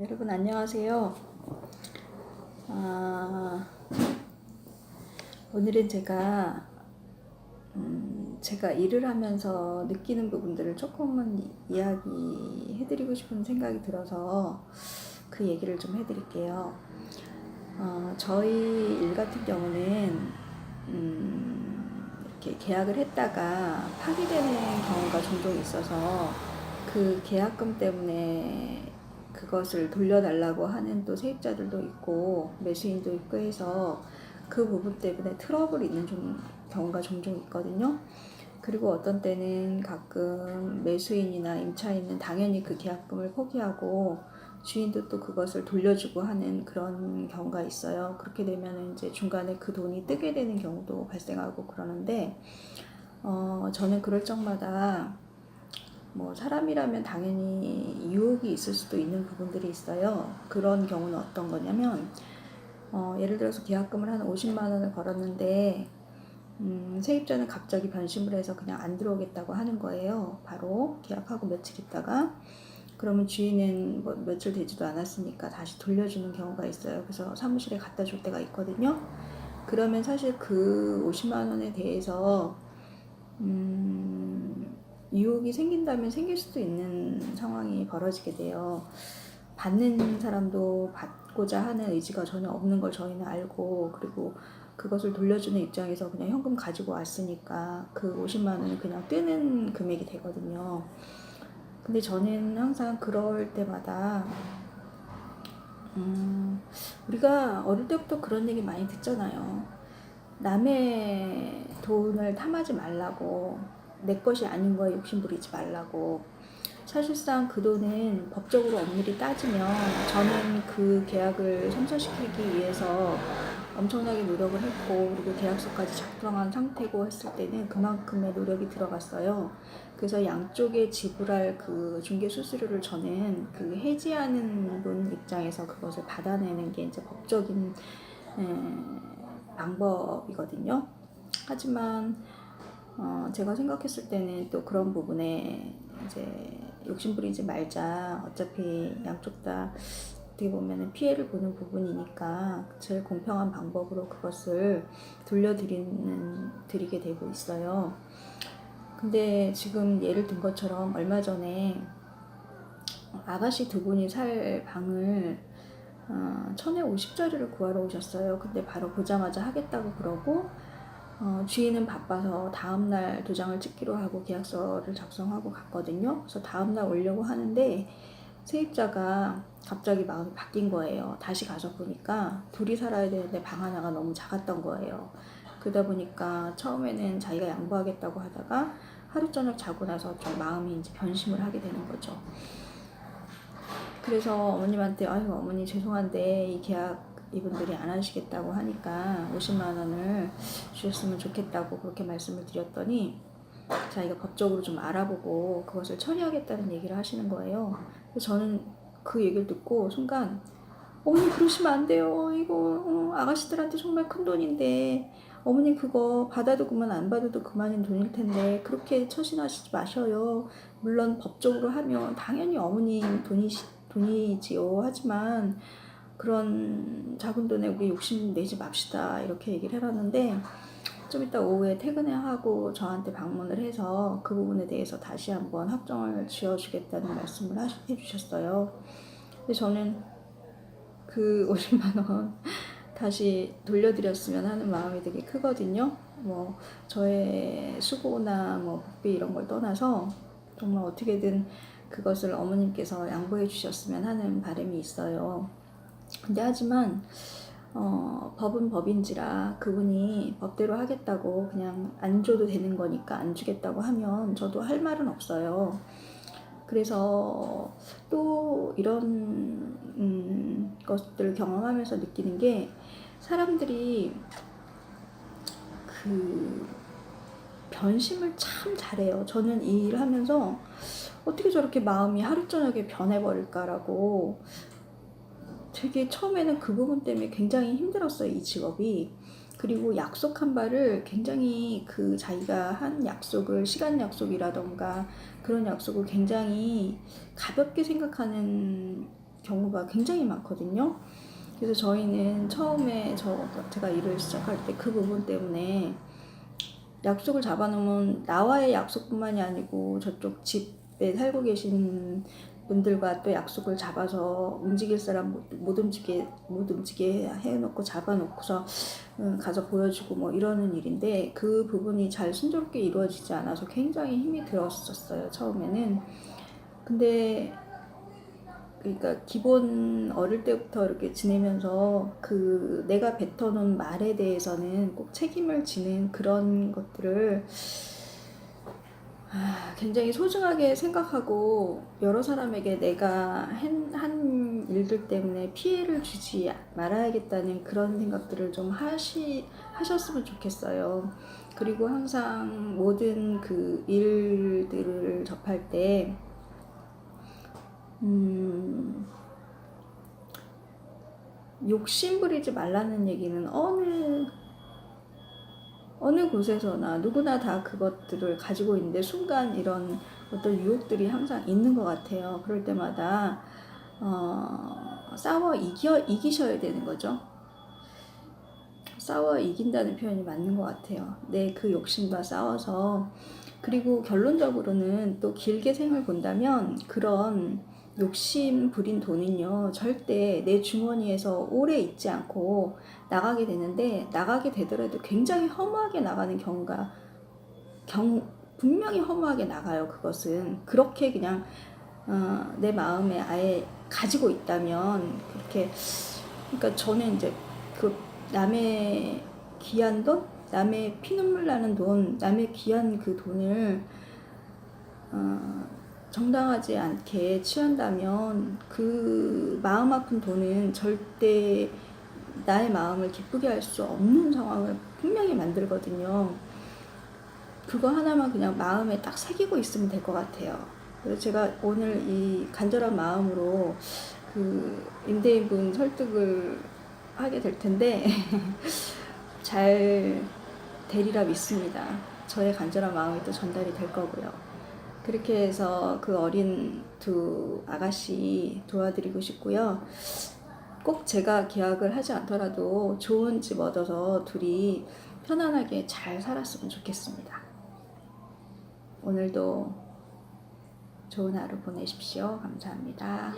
여러분 안녕하세요. 아, 오늘은 제가 일을 하면서 느끼는 부분들을 조금은 이야기해드리고 싶은 생각이 들어서 그 얘기를 좀 해드릴게요. 저희 일 같은 경우는 이렇게 계약을 했다가 파기되는 경우가 종종 있어서 그 계약금 때문에 그것을 돌려달라고 하는 또 세입자들도 있고 매수인도 있고 해서 그 부분 때문에 트러블이 있는 경우가 종종 있거든요. 그리고 어떤 때는 가끔 매수인이나 임차인은 당연히 그 계약금을 포기하고 주인도 또 그것을 돌려주고 하는 그런 경우가 있어요. 그렇게 되면 이제 중간에 그 돈이 뜨게 되는 경우도 발생하고 그러는데, 저는 그럴 적마다 뭐 사람이라면 당연히 유혹이 있을 수도 있는 부분들이 있어요. 그런 경우는 어떤 거냐면, 예를 들어서 계약금을 한 50만 원을 걸었는데 세입자는 갑자기 변심을 해서 그냥 안 들어오겠다고 하는 거예요. 바로 계약하고 며칠 있다가. 그러면 주인은 뭐 며칠 되지도 않았으니까 다시 돌려주는 경우가 있어요. 그래서 사무실에 갖다 줄 때가 있거든요. 그러면 사실 그 50만 원에 대해서 유혹이 생긴다면 생길 수도 있는 상황이 벌어지게 돼요. 받는 사람도 받고자 하는 의지가 전혀 없는 걸 저희는 알고, 그리고 그것을 돌려주는 입장에서 그냥 현금 가지고 왔으니까 그 50만 원은 그냥 뜨는 금액이 되거든요. 근데 저는 항상 그럴 때마다 우리가 어릴 때부터 그런 얘기 많이 듣잖아요. 남의 돈을 탐하지 말라고, 내 것이 아닌 거에 욕심부리지 말라고. 사실상 그 돈은 법적으로 엄밀히 따지면 저는 그 계약을 성사시키기 위해서 엄청나게 노력을 했고, 그리고 계약서까지 작성한 상태고 했을 때는 그만큼의 노력이 들어갔어요. 그래서 양쪽에 지불할 그 중개 수수료를 저는 그 해지하는 분 입장에서 그것을 받아내는 게 이제 법적인 방법이거든요. 하지만 제가 생각했을 때는 또 그런 부분에 이제 욕심부리지 말자. 어차피 양쪽 다 어떻게 보면 피해를 보는 부분이니까 제일 공평한 방법으로 그것을 드리게 되고 있어요. 근데 지금 예를 든 것처럼 얼마 전에 아가씨 두 분이 살 방을 1,050짜리를 구하러 오셨어요. 근데 바로 보자마자 하겠다고 그러고, 주인은 바빠서 다음날 도장을 찍기로 하고 계약서를 작성하고 갔거든요. 그래서 다음날 오려고 하는데 세입자가 갑자기 마음이 바뀐 거예요. 다시 가서 보니까 둘이 살아야 되는데 방 하나가 너무 작았던 거예요. 그러다 보니까 처음에는 자기가 양보하겠다고 하다가 하루 저녁 자고 나서 좀 마음이 이제 변심을 하게 되는 거죠. 그래서 어머님한테 아유 어머니 죄송한데 이 계약 이분들이 안 하시겠다고 하니까 50만 원을 주셨으면 좋겠다고 그렇게 말씀을 드렸더니 자기가 법적으로 좀 알아보고 그것을 처리하겠다는 얘기를 하시는 거예요. 그래서 저는 그 얘기를 듣고 순간 어머니 그러시면 안 돼요. 이거 아가씨들한테 정말 큰 돈인데 어머니 그거 받아도 그만 안 받아도 그만인 돈일 텐데 그렇게 처신하시지 마셔요. 물론 법적으로 하면 당연히 어머니 돈이지요. 하지만 그런 작은 돈에 우리 욕심 내지 맙시다 이렇게 얘기를 해놨는데 좀 이따 오후에 퇴근하고 저한테 방문을 해서 그 부분에 대해서 다시 한번 확정을 지어주겠다는 말씀을 해주셨어요. 근데 저는 그 50만 원 다시 돌려드렸으면 하는 마음이 되게 크거든요. 뭐 저의 수고나 뭐 복비 이런 걸 떠나서 정말 어떻게든 그것을 어머님께서 양보해 주셨으면 하는 바람이 있어요. 근데 하지만 법은 법인지라 그분이 법대로 하겠다고 그냥 안 줘도 되는 거니까 안 주겠다고 하면 저도 할 말은 없어요. 그래서 또 이런 것들을 경험하면서 느끼는 게 사람들이 그 변심을 참 잘해요. 저는 이 일을 하면서 어떻게 저렇게 마음이 하루 저녁에 변해버릴까라고 되게 처음에는 그 부분 때문에 굉장히 힘들었어요. 이 직업이. 그리고 약속한 바를 굉장히 그 자기가 한 약속을 시간 약속이라던가 그런 약속을 굉장히 가볍게 생각하는 경우가 굉장히 많거든요. 그래서 저희는 처음에 제가 일을 시작할 때 그 부분 때문에 약속을 잡아놓으면 나와의 약속뿐만이 아니고 저쪽 집에 살고 계신 분들과 또 약속을 잡아서 움직일 사람 못 움직게 해놓고 잡아놓고서 가서 보여주고 뭐 이러는 일인데, 그 부분이 잘 순조롭게 이루어지지 않아서 굉장히 힘이 들었었어요, 처음에는. 근데 그러니까 기본 어릴 때부터 이렇게 지내면서 그 내가 뱉어놓은 말에 대해서는 꼭 책임을 지는 그런 것들을 굉장히 소중하게 생각하고, 여러 사람에게 내가 한 일들 때문에 피해를 주지 말아야겠다는 그런 생각들을 좀 하셨으면 좋겠어요. 그리고 항상 모든 그 일들을 접할 때 욕심 부리지 말라는 얘기는 어느 곳에서나 누구나 다 그것들을 가지고 있는데, 순간 이런 어떤 유혹들이 항상 있는 것 같아요. 그럴 때마다 싸워 이기셔야 되는 거죠. 싸워 이긴다는 표현이 맞는 것 같아요. 내 그 욕심과 싸워서. 그리고 결론적으로는 또 길게 생을 본다면 그런 욕심 부린 돈은요, 절대 내 주머니에서 오래 있지 않고 나가게 되는데, 나가게 되더라도 굉장히 허무하게 나가는 분명히 허무하게 나가요. 그것은 그렇게 그냥 내 마음에 아예 가지고 있다면 그렇게. 그러니까 저는 이제 그 남의 귀한 돈, 남의 피눈물 나는 돈, 남의 귀한 그 돈을 정당하지 않게 취한다면 그 마음 아픈 돈은 절대 나의 마음을 기쁘게 할 수 없는 상황을 분명히 만들거든요. 그거 하나만 그냥 마음에 딱 새기고 있으면 될 것 같아요. 그래서 제가 오늘 이 간절한 마음으로 그 임대인분 설득을 하게 될 텐데 잘 되리라 믿습니다. 저의 간절한 마음이 또 전달이 될 거고요. 그렇게 해서 그 어린 두 아가씨 도와드리고 싶고요. 꼭 제가 계약을 하지 않더라도 좋은 집 얻어서 둘이 편안하게 잘 살았으면 좋겠습니다. 오늘도 좋은 하루 보내십시오. 감사합니다.